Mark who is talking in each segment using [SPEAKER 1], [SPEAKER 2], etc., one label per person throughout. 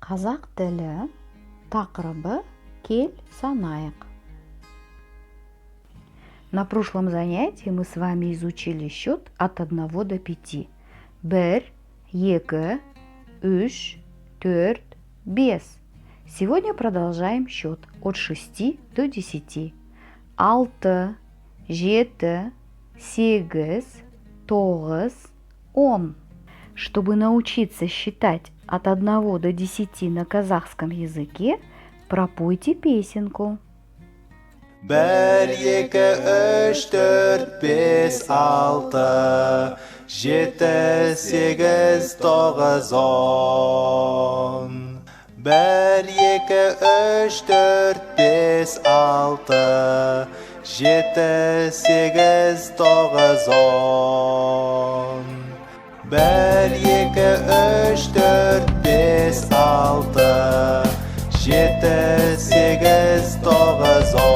[SPEAKER 1] Қазақ тілі тақырыбы кел санайық. На прошлом занятии мы с вами изучили счет от 1 до 5. 1, 2, 3, 4, 5. Сегодня продолжаем счет от 6 до 10. 6, 7, 8, 9, 10. Чтобы научиться считать от 1 до 10 на казахском языке, пропойте песенку.
[SPEAKER 2] 1, 2, 3, 4, 5, 6, 7, 8, 9, 10. 1, 2, 3, 4, 5, 6, 7, 8, 9, 10. 1, 2, 3, 4, 5, 6, 7, 8, 9, 10.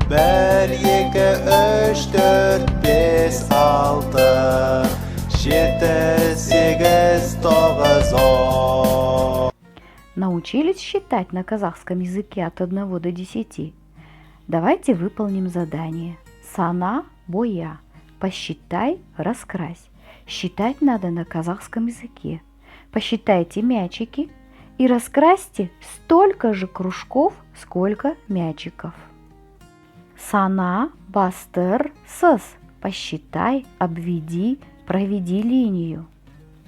[SPEAKER 2] 1, 2, 3, 4, 5, 6, 7, 8, 9, 10.
[SPEAKER 1] Научились считать на казахском языке от 1 до 10? Давайте выполним задание. Сана, боя. Посчитай, раскрась. Считать надо на казахском языке. Посчитайте мячики и раскрасьте столько же кружков, сколько мячиков. Сана, бастыр, сыз. Посчитай, обведи, проведи линию.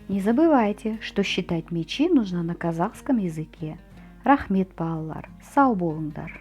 [SPEAKER 1] Не забывайте, что считать мячи нужно на казахском языке. Рахмет, балалар. Сау болыңдар.